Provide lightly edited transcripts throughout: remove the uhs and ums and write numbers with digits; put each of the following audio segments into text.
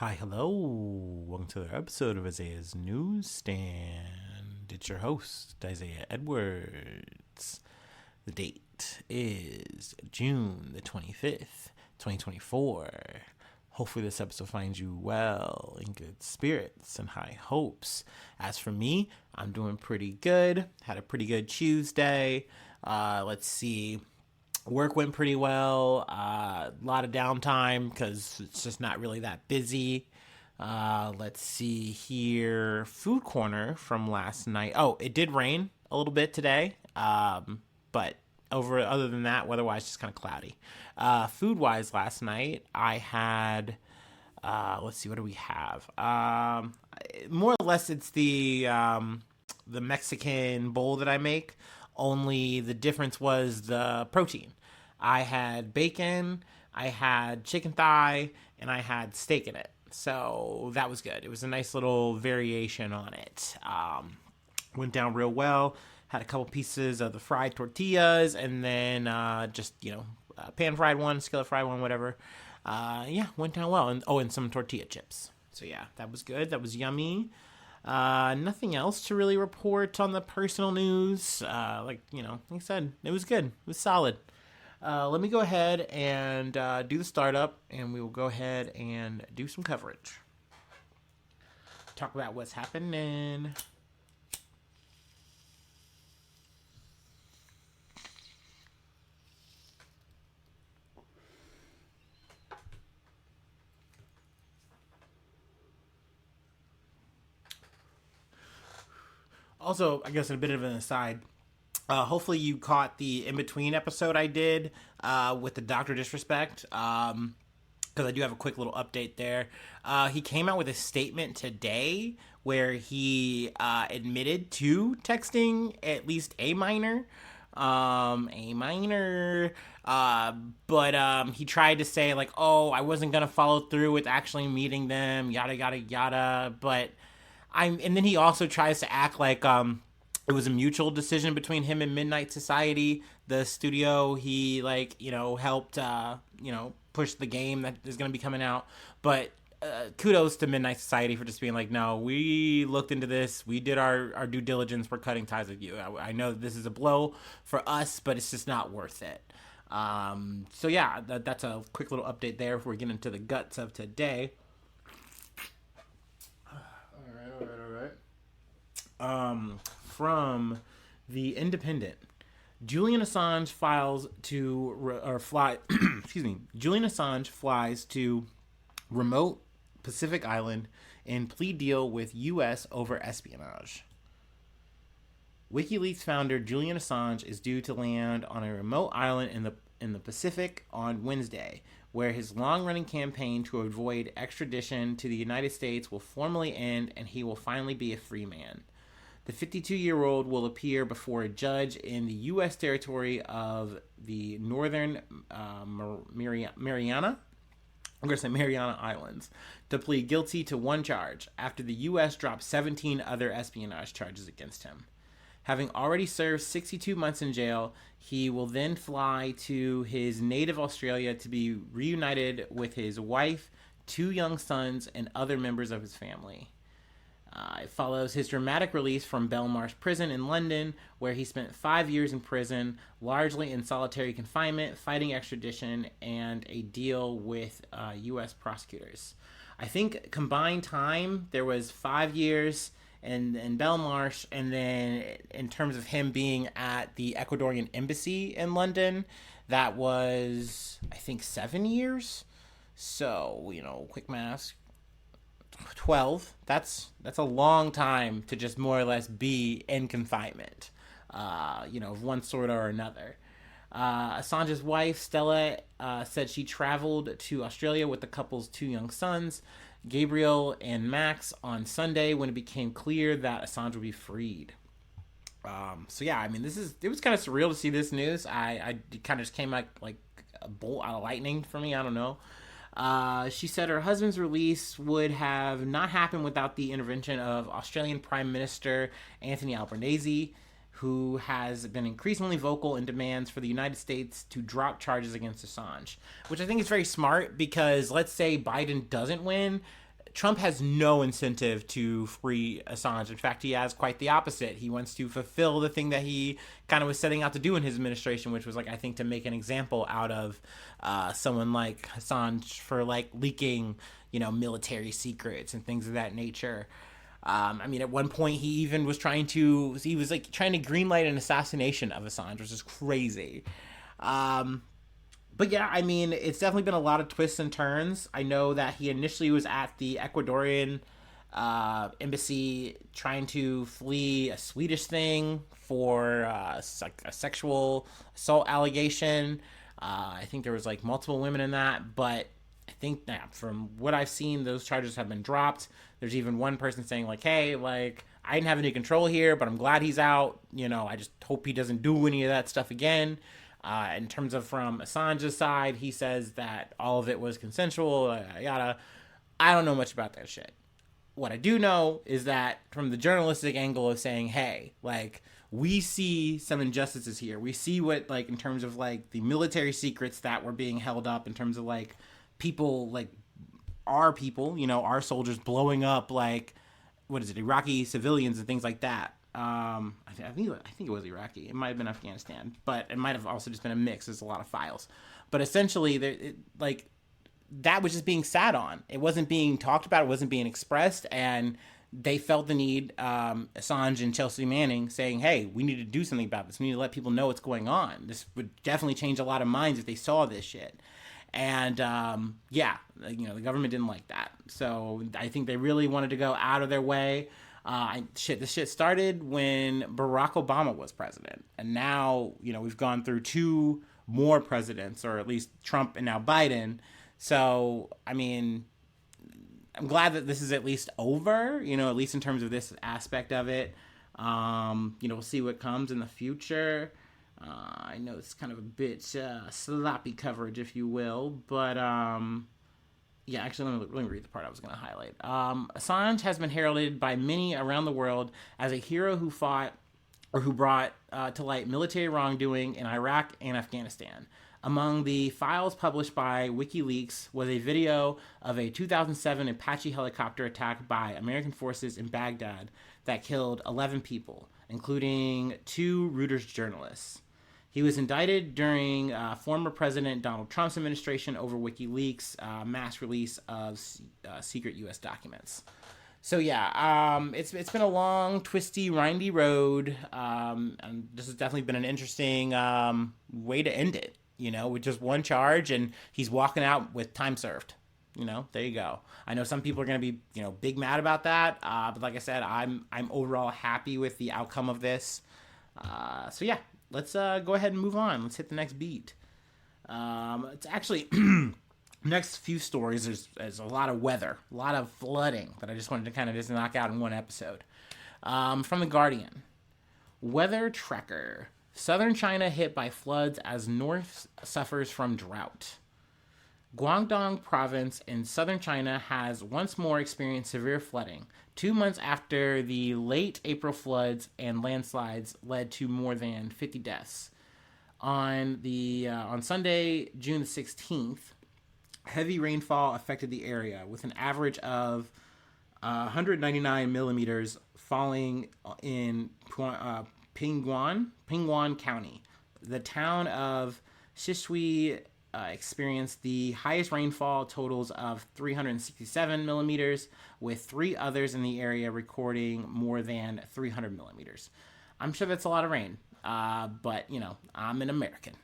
Hi, hello. Welcome to another episode of Isaiah's Newsstand. It's your host, Isaiah Edwards. The date is June the 25th, 2024. Hopefully this episode finds you well, in good spirits and high hopes. As for me, I'm doing pretty good. Had a pretty good Tuesday. Let's see. Work went pretty well. A lot of downtime because it's just not really that busy. Let's see here. Food corner from last night. Oh, it did rain a little bit today. But other than that, weather-wise, just kind of cloudy. Food-wise, last night, I had, let's see, what do we have? More or less, it's the Mexican bowl that I make. Only the difference was the protein. I had bacon, I had chicken thigh, and I had steak in it. So that was good. It was a nice little variation on it. Went down real well. Had a couple pieces of the fried tortillas, and then pan fried one, skillet fried one, whatever. Went down well. And some tortilla chips. So yeah, that was good. That was yummy. Nothing else to really report on the personal news. Like I said, it was good. It was solid. Let me go ahead and do the startup, and we will go ahead and do some coverage. Talk about what's happening. Also, I guess a bit of an aside, hopefully you caught the in-between episode I did with the Dr. Disrespect, because I do have a quick little update there. He came out with a statement today where he admitted to texting at least a minor. But he tried to say, like, oh, I wasn't going to follow through with actually meeting them, yada, yada, yada, but... and then he also tries to act like it was a mutual decision between him and Midnight Society, the studio he helped push the game that is going to be coming out. But kudos to Midnight Society for just being like, no, we looked into this, we did our due diligence, we're cutting ties with you. I know this is a blow for us, but it's just not worth it. So yeah, that's a quick little update there before we get into the guts of today. From the Independent, Julian Assange Julian Assange flies to remote Pacific island in plea deal with U.S. over espionage. WikiLeaks founder Julian Assange is due to land on a remote island in the Pacific on Wednesday, where his long-running campaign to avoid extradition to the United States will formally end and he will finally be a free man. The 52-year-old will appear before a judge in the U.S. territory of the Northern Mariana Islands to plead guilty to one charge after the U.S. dropped 17 other espionage charges against him. Having already served 62 months in jail, he will then fly to his native Australia to be reunited with his wife, 2 young sons, and other members of his family. It follows his dramatic release from Belmarsh Prison in London, where he spent 5 years in prison, largely in solitary confinement, fighting extradition, and a deal with U.S. prosecutors. I think combined time, there was 5 years in Belmarsh, and then in terms of him being at the Ecuadorian embassy in London, that was, I think, 7 years. So, quick math. 12. That's a long time to just more or less be in confinement, of one sort or another. Assange's wife, Stella, said she traveled to Australia with the couple's 2 young sons, Gabriel and Max, on Sunday when it became clear that Assange would be freed. It was kind of surreal to see this news. I kind of just came like a bolt out of lightning for me. I don't know. She said her husband's release would have not happened without the intervention of Australian Prime Minister Anthony Albanese, who has been increasingly vocal in demands for the United States to drop charges against Assange, which I think is very smart because let's say Biden doesn't win, Trump has no incentive to free Assange. In fact, he has quite the opposite. He wants to fulfill the thing that he kind of was setting out to do in his administration, which was, like, I think, to make an example out of someone like Assange for, like, leaking, military secrets and things of that nature. I mean, at one point, he was trying to greenlight an assassination of Assange, which is crazy. But yeah, I mean, it's definitely been a lot of twists and turns. I know that he initially was at the Ecuadorian embassy trying to flee a Swedish thing for a sexual assault allegation. I think there was, like, multiple women in that, but I think from what I've seen, those charges have been dropped. There's even one person saying, like, hey, like, I didn't have any control here, but I'm glad he's out. I just hope he doesn't do any of that stuff again. In terms of from Assange's side, he says that all of it was consensual, yada. I don't know much about that shit. What I do know is that from the journalistic angle of saying, hey, like, we see some injustices here. We see what, like, in terms of, like, the military secrets that were being held up, in terms of, like, people, like, our people, our soldiers blowing up, like, Iraqi civilians and things like that. I think it was Iraqi. It might have been Afghanistan, but it might have also just been a mix. There's a lot of files, but essentially, that was just being sat on. It wasn't being talked about. It wasn't being expressed, and they felt the need. Assange and Chelsea Manning saying, "Hey, we need to do something about this. We need to let people know what's going on. This would definitely change a lot of minds if they saw this shit." And the government didn't like that. So I think they really wanted to go out of their way. This shit started when Barack Obama was president, and now we've gone through two more presidents, or at least Trump and now Biden. So I mean, I'm glad that this is at least over. At least in terms of this aspect of it. We'll see what comes in the future. I know it's kind of a bit sloppy coverage, if you will, but yeah, actually, let me read the part I was going to highlight. Assange has been heralded by many around the world as a hero who fought, or who brought to light military wrongdoing in Iraq and Afghanistan. Among the files published by WikiLeaks was a video of a 2007 Apache helicopter attack by American forces in Baghdad that killed 11 people, including 2 Reuters journalists. He was indicted during former President Donald Trump's administration over WikiLeaks' mass release of secret U.S. documents. So yeah, it's been a long, twisty, windy road, and this has definitely been an interesting way to end it. With just one charge, and he's walking out with time served. There you go. I know some people are going to be, big mad about that, but like I said, I'm overall happy with the outcome of this. So yeah. Let's go ahead and move on. Let's hit the next beat. It's actually, next few stories, there's a lot of weather, a lot of flooding that I just wanted to kind of just knock out in one episode. From The Guardian. Weather tracker. Southern China hit by floods as north suffers from drought. Guangdong province in southern China has once more experienced severe flooding, 2 months after the late April floods and landslides led to more than 50 deaths. On Sunday, June 16th, heavy rainfall affected the area, with an average of 199 millimeters falling in Pingguan County. The town of Shishui experienced the highest rainfall totals of 367 millimeters, with 3 others in the area recording more than 300 millimeters. I'm sure that's a lot of rain, but, I'm an American.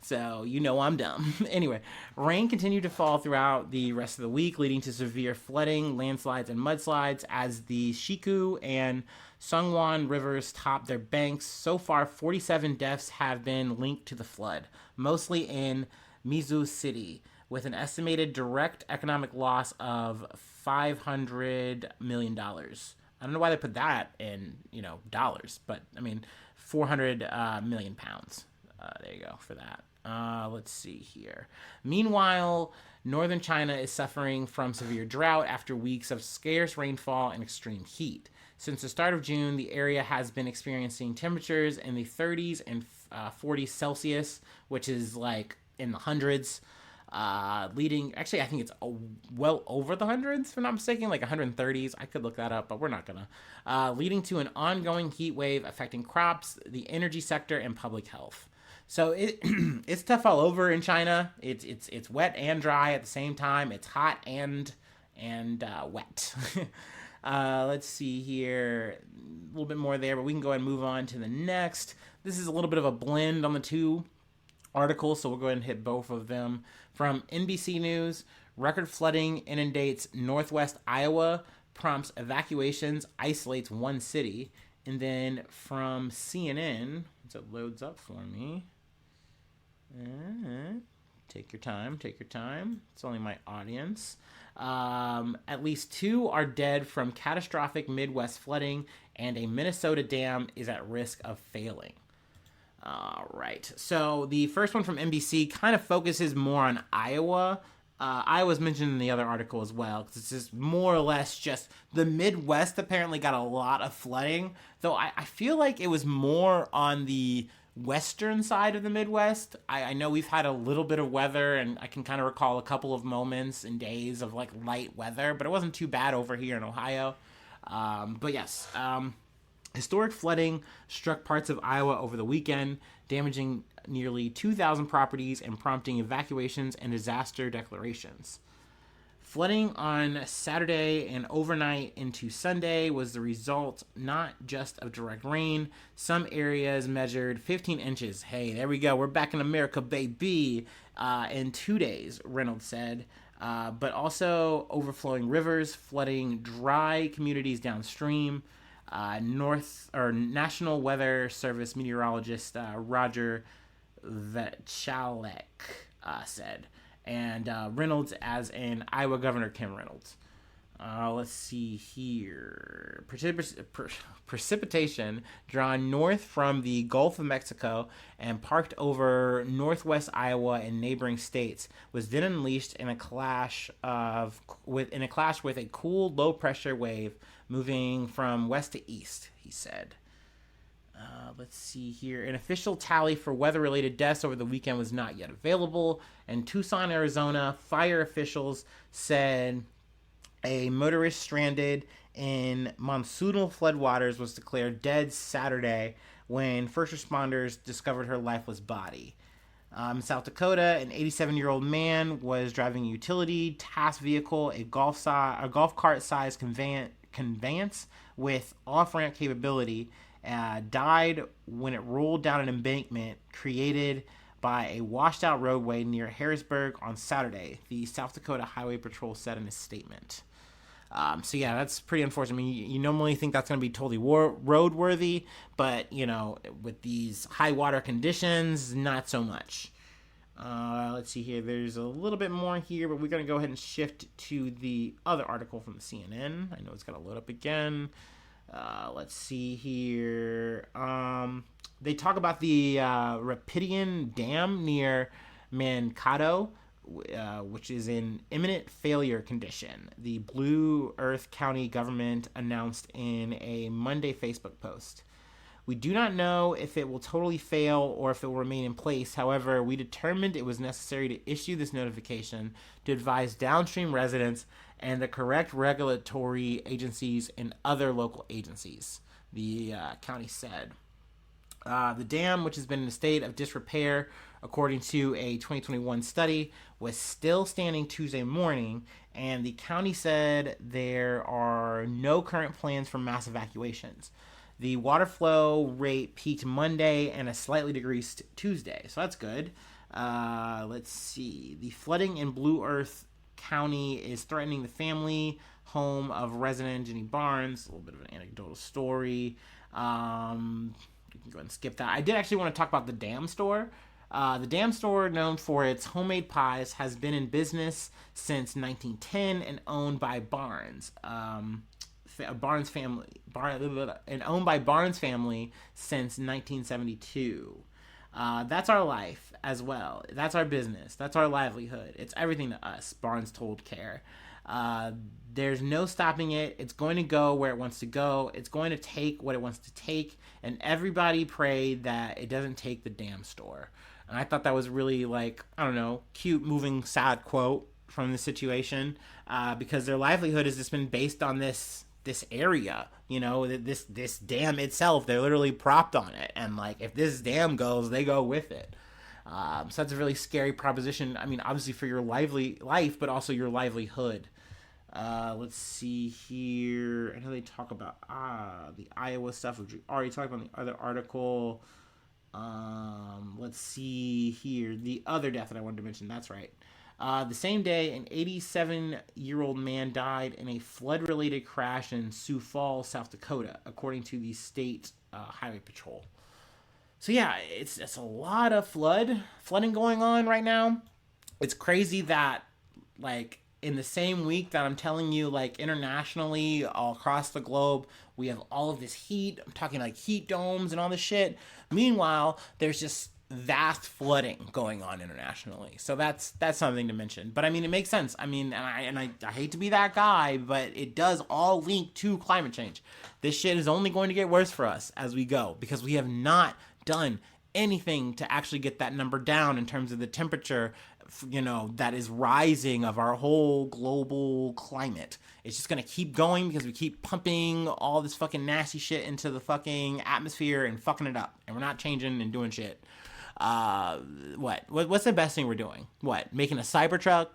So, I'm dumb. Anyway, rain continued to fall throughout the rest of the week, leading to severe flooding, landslides, and mudslides as the Shiku and Songwan rivers top their banks. So far, 47 deaths have been linked to the flood, mostly in Mizu City, with an estimated direct economic loss of $500 million. I don't know why they put that in, dollars, but, 400 million pounds. There you go for that. Let's see here. Meanwhile, northern China is suffering from severe drought after weeks of scarce rainfall and extreme heat. Since the start of June, the area has been experiencing temperatures in the 30s and 40s Celsius, which is like in the hundreds. leading, actually, I think it's well over the hundreds, if I'm not mistaken, like 130s. I could look that up, but we're not gonna. Leading to an ongoing heat wave affecting crops, the energy sector, and public health. So it's tough all over in China. It's wet and dry at the same time. It's hot and wet. Let's see here, a little bit more there, but we can go ahead and move on to the next. This is a little bit of a blend on the two articles, so we'll go ahead and hit both of them. From NBC News, record flooding inundates northwest Iowa, prompts evacuations, isolates one city. And then from CNN, once it loads up for me, take your time. It's only my audience. At least 2 are dead from catastrophic Midwest flooding, and a Minnesota dam is at risk of failing. All right. So the first one from NBC kind of focuses more on Iowa. Iowa's mentioned in the other article as well, because it's just more or less just the Midwest apparently got a lot of flooding, though I feel like it was more on the western side of the Midwest. I know we've had a little bit of weather, and I can kind of recall a couple of moments and days of like light weather, but it wasn't too bad over here in Ohio. But yes, historic flooding struck parts of Iowa over the weekend, damaging nearly 2,000 properties and prompting evacuations and disaster declarations. Flooding on Saturday and overnight into Sunday was the result not just of direct rain. Some areas measured 15 inches. Hey, there we go. We're back in America, baby. In 2 days, Reynolds said. But also overflowing rivers, flooding dry communities downstream. National Weather Service meteorologist Roger Vachalek said. And Reynolds as in Iowa Governor Kim Reynolds. Let's see here. Precipitation drawn north from the Gulf of Mexico and parked over northwest Iowa and neighboring states was then unleashed in a clash with a cool low pressure wave moving from west to east, he said. Let's see here. An official tally for weather-related deaths over the weekend was not yet available. In Tucson, Arizona, fire officials said a motorist stranded in monsoonal floodwaters was declared dead Saturday when first responders discovered her lifeless body. In South Dakota, an 87-year-old man was driving a utility task vehicle, a golf cart-sized conveyance with off-ramp capability, died when it rolled down an embankment created by a washed-out roadway near Harrisburg on Saturday, the South Dakota Highway Patrol said in a statement. So yeah, that's pretty unfortunate. I mean, you normally think that's going to be totally roadworthy, but, you know, with these high water conditions, not so much. Let's see here. There's a little bit more here, but we're going to go ahead and shift to the other article from the CNN. I know it's going to load up again. Let's see here. They talk about the Rapidian Dam near Mankato, which is in imminent failure condition, the Blue Earth County government announced in a Monday Facebook post. We do not know if it will totally fail or if it will remain in place. However, we determined it was necessary to issue this notification to advise downstream residents and the correct regulatory agencies and other local agencies, the county said. The dam, which has been in a state of disrepair, according to a 2021 study, was still standing Tuesday morning, and the county said there are no current plans for mass evacuations. The water flow rate peaked Monday and has slightly decreased Tuesday, so that's good. Let's see. The flooding in Blue Earth County is threatening the family home of resident Jenny Barnes. A little bit of an anecdotal story. You can go ahead and skip that. I did actually want to talk about the Dam Store. The Dam Store, known for its homemade pies, has been in business since 1910 and owned by Barnes. Barnes family, and owned by Barnes family since 1972. That's our life as well. That's our business. That's our livelihood. It's everything to us, Barnes told CARE. There's no stopping it. It's going to go where it wants to go. It's going to take what it wants to take. And everybody pray that it doesn't take the Dam Store. And I thought that was really, like, I don't know, cute, moving, sad quote from the situation, because their livelihood has just been based on this area, this dam itself. They're literally propped on it, and like if this dam goes, they go with it. So that's a really scary proposition. I mean, obviously for your lively life, but also your livelihood. Let's see here. I know they talk about the Iowa stuff, which we already talked about in the other article. Let's see here. The other death that I wanted to mention. That's right. The same day, an 87-year-old man died in a flood-related crash in Sioux Falls, South Dakota, according to the state highway patrol. So yeah, it's a lot of flooding going on right now. It's crazy that, like, in the same week that I'm telling you, like, internationally, all across the globe, we have all of this heat. I'm talking like heat domes and all this shit. Meanwhile, there's just vast flooding going on internationally. So that's something to mention. But I mean, it makes sense. I mean, and I hate to be that guy, but it does all link to climate change. This shit is only going to get worse for us as we go, because we have not done anything to actually get that number down in terms of the temperature, that is rising of our whole global climate. It's just going to keep going because we keep pumping all this fucking nasty shit into the fucking atmosphere and fucking it up. And we're not changing and doing shit. What's the best thing we're doing? What? Making a Cybertruck?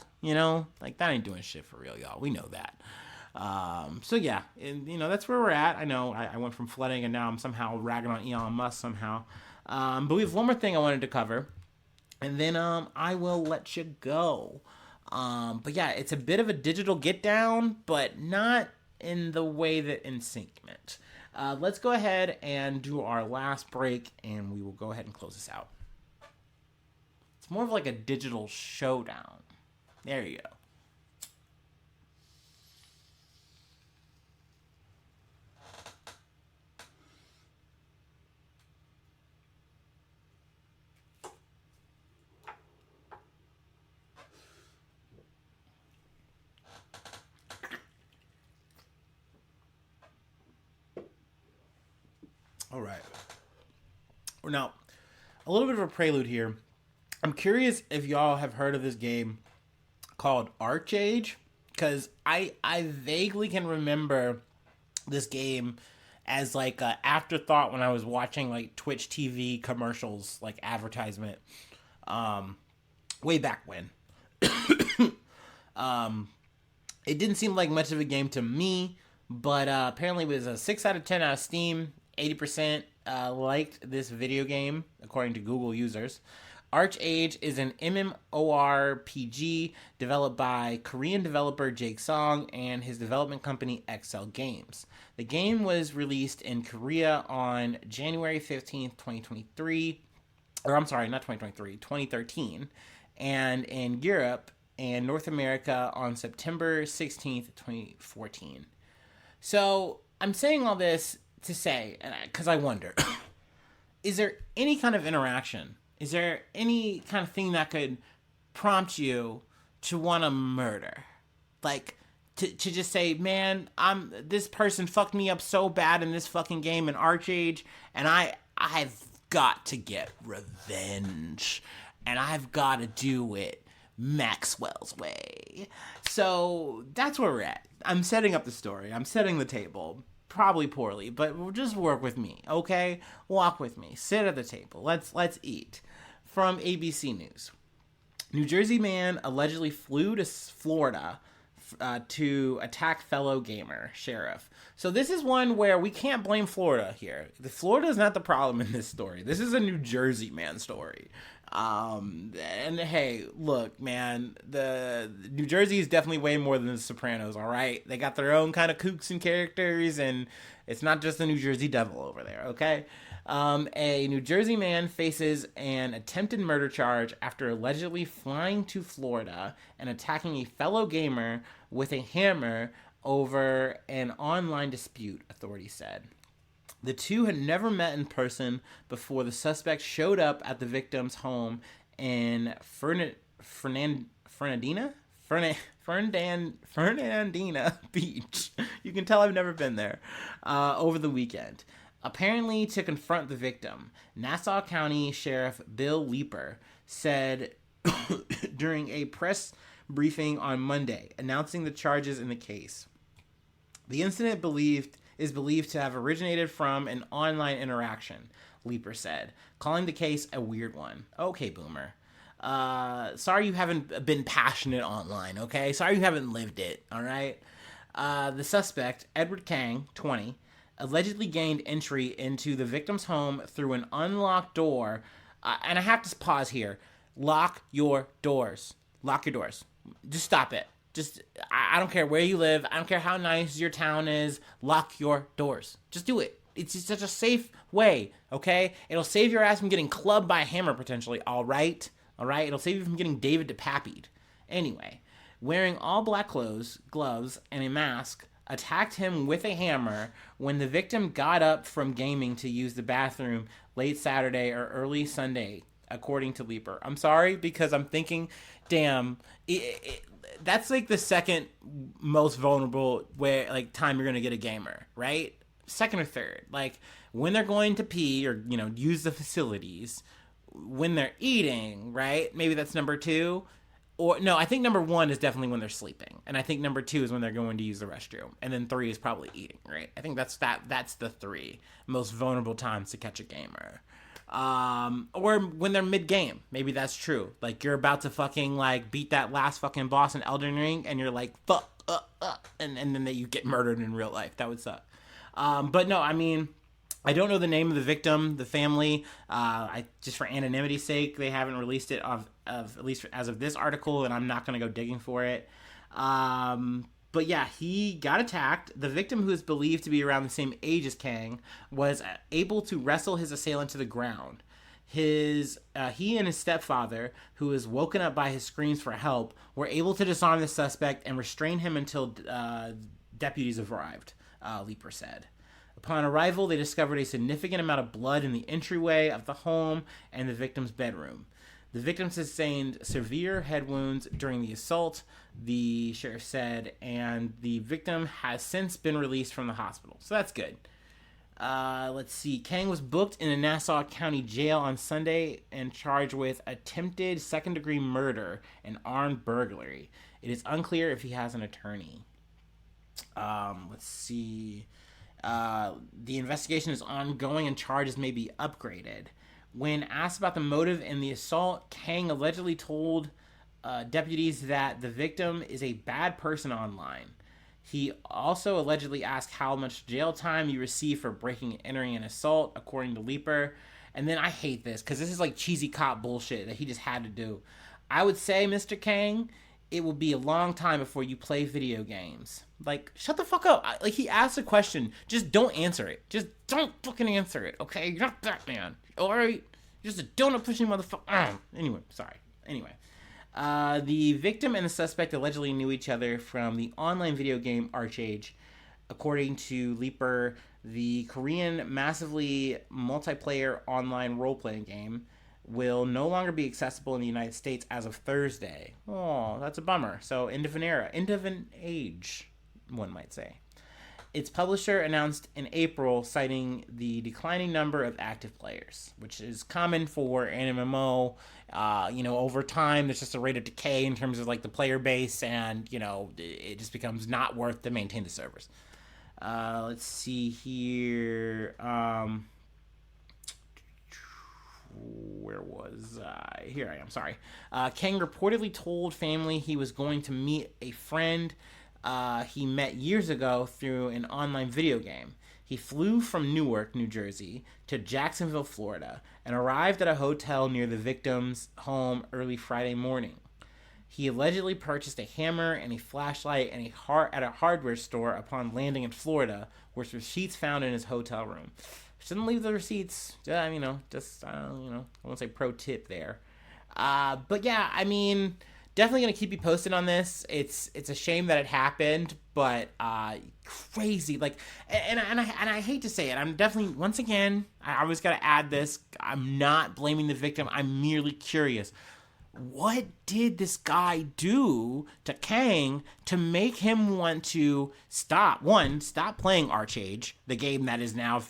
Like, that ain't doing shit for real, y'all. We know that. So yeah, and that's where we're at. I know I went from flooding and now I'm somehow ragging on Elon Musk somehow. But we have one more thing I wanted to cover, and then I will let you go. But yeah, it's a bit of a digital get down, but not in the way that NSYNC meant. Let's go ahead and do our last break, and we will go ahead and close this out. It's more of like a digital showdown. There you go. All right. Now, a little bit of a prelude here. I'm curious if y'all have heard of this game called ArcheAge, because I vaguely can remember this game as like an afterthought when I was watching like Twitch TV commercials, like advertisement, way back when. It didn't seem like much of a game to me, but apparently it was a 6 out of 10 out of Steam. 80% liked this video game, according to Google users. ArcheAge is an MMORPG developed by Korean developer Jake Song and his development company XL Games. The game was released in Korea on January 15th, 2023. Or I'm sorry, not 2023, 2013. And in Europe and North America on September 16th, 2014. So I'm saying all this to say, because I wonder, is there any kind of interaction? Is there any kind of thing that could prompt you to want to murder? Like, to just say, man, this person fucked me up so bad in this fucking game in ArcheAge, and I've got to get revenge, and I've got to do it Maxwell's way. So that's where we're at. I'm setting up the story. I'm setting the table. Probably poorly, but just work with me, okay? Walk with me. Sit at the table. Let's eat. From ABC News. New Jersey man allegedly flew to Florida to attack fellow gamer, sheriff. So this is one where we can't blame Florida here. Florida is not the problem in this story. This is a New Jersey man story. And hey, look, man, the New Jersey is definitely way more than the Sopranos, all right? They got their own kind of kooks and characters, and it's not just the New Jersey Devil over there, okay? A New Jersey man faces an attempted murder charge after allegedly flying to Florida and attacking a fellow gamer with a hammer over an online dispute, authorities said. The two had never met in person before the suspect showed up at the victim's home in Fernandina Beach. You can tell I've never been there. Over the weekend. Apparently, to confront the victim, Nassau County Sheriff Bill Leeper said during a press briefing on Monday, announcing the charges in the case. The incident is believed to have originated from an online interaction, Leeper said, calling the case a weird one. Okay, boomer. Sorry you haven't been passionate online, okay? Sorry you haven't lived it, all right? The suspect, Edward Kang, 20, allegedly gained entry into the victim's home through an unlocked door. And I have to pause here. Lock your doors. Lock your doors. Just stop it. I don't care where you live. I don't care how nice your town is. Lock your doors. Just do it. It's just such a safe way, okay? It'll save your ass from getting clubbed by a hammer, potentially, all right? All right? It'll save you from getting David DePappied. Anyway, wearing all black clothes, gloves, and a mask, attacked him with a hammer when the victim got up from gaming to use the bathroom late Saturday or early Sunday, according to Leeper. I'm sorry, because I'm thinking, damn, that's like the second most vulnerable time you're gonna get a gamer, right? Second or third, like when they're going to pee or use the facilities, when they're eating, right? Maybe that's number 2. Or no, I think number 1 is definitely when they're sleeping, and I think number 2 is when they're going to use the restroom, and then 3 is probably eating, right? I think that's the 3 most vulnerable times to catch a gamer. Or when they're mid-game, maybe that's true. Like you're about to fucking beat that last fucking boss in Elden Ring, and you're like fuck, and then you get murdered in real life. That would suck. But no, I mean, I don't know the name of the victim, the family. I just for anonymity's sake, they haven't released it of at least as of this article, and I'm not gonna go digging for it. But yeah, he got attacked. The victim, who is believed to be around the same age as Kang, was able to wrestle his assailant to the ground. He and his stepfather, who was woken up by his screams for help, were able to disarm the suspect and restrain him until deputies arrived, Leeper said. Upon arrival, they discovered a significant amount of blood in the entryway of the home and the victim's bedroom. The victim sustained severe head wounds during the assault, the sheriff said, and the victim has since been released from the hospital. So that's good. Let's see. Kang was booked in a Nassau County jail on Sunday and charged with attempted second-degree murder and armed burglary. It is unclear if he has an attorney. Let's see. The investigation is ongoing and charges may be upgraded. When asked about the motive in the assault, Kang allegedly told deputies that the victim is a bad person online. He also allegedly asked how much jail time you receive for breaking and entering an assault, according to Leeper. And then I hate this, because this is like cheesy cop bullshit that he just had to do. I would say, Mr. Kang, it will be a long time before you play video games. Like, shut the fuck up. He asked a question. Just don't answer it. Just don't fucking answer it, okay? You're not Batman. Alright? You're just a donut pushing motherfucker. Anyway, sorry. Anyway. The victim and the suspect allegedly knew each other from the online video game ArcheAge. According to Leeper, the Korean massively multiplayer online role-playing game will no longer be accessible in the United States as of Thursday. Oh, that's a bummer. So, end of an age, one might say. Its publisher announced in April, citing the declining number of active players, which is common for an MMO. Over time, there's just a rate of decay in terms of the player base, and it just becomes not worth to maintain the servers. Let's see here. Where was I? Here I am, sorry. Kang reportedly told family he was going to meet a friend he met years ago through an online video game. He flew from Newark, New Jersey, to Jacksonville, Florida, and arrived at a hotel near the victim's home early Friday morning. He allegedly purchased a hammer and a flashlight at a hardware store upon landing in Florida, with receipts found in his hotel room. Shouldn't leave the receipts. I won't say pro tip there. But yeah, I mean, definitely gonna keep you posted on this. It's a shame that it happened, but crazy. And I hate to say it. I'm definitely, once again, I always gotta add this. I'm not blaming the victim. I'm merely curious. what did this guy do to Kang to make him want to stop playing ArcheAge, the game that is now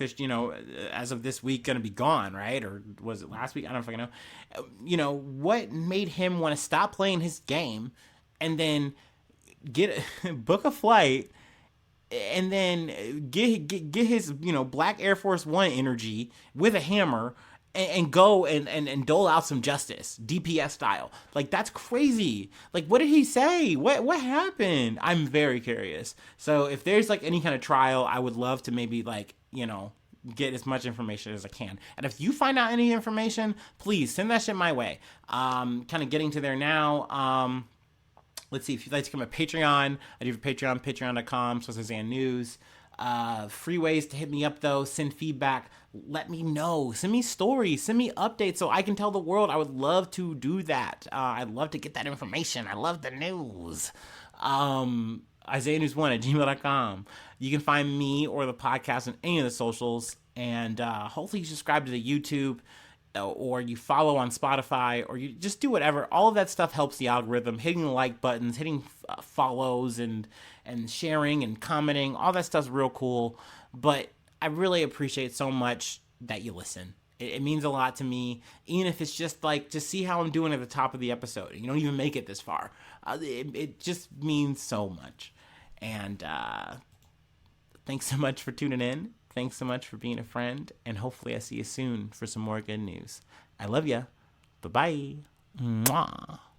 as of this week going to be gone, right? Or was it last week? I don't know if I know. What made him want to stop playing his game and then book a flight and then get his Black Air Force One energy with a hammer and go and dole out some justice, DPS style. Like, that's crazy. Like, what did he say? What happened? I'm very curious. So if there's like any kind of trial, I would love to maybe get as much information as I can. And if you find out any information, please send that shit my way. Kind of getting to there now. Let's see, if you'd like to become a Patreon, I do have a Patreon, patreon.com/Isaiah News. Free ways to hit me up, though. Send feedback. Let me know. Send me stories. Send me updates so I can tell the world. I would love to do that. I'd love to get that information. I love the news. IsaiahNews1@gmail.com. You can find me or the podcast on any of the socials. And hopefully you subscribe to the YouTube, or you follow on Spotify, or you just do whatever. All of that stuff helps the algorithm. Hitting the like buttons, hitting follows, and sharing and commenting. All that stuff's real cool. But I really appreciate so much that you listen. It means a lot to me, even if it's just see how I'm doing at the top of the episode. You don't even make it this far. It just means so much. And thanks so much for tuning in. Thanks so much for being a friend, and hopefully I see you soon for some more good news. I love ya. Bye-bye. Mwah.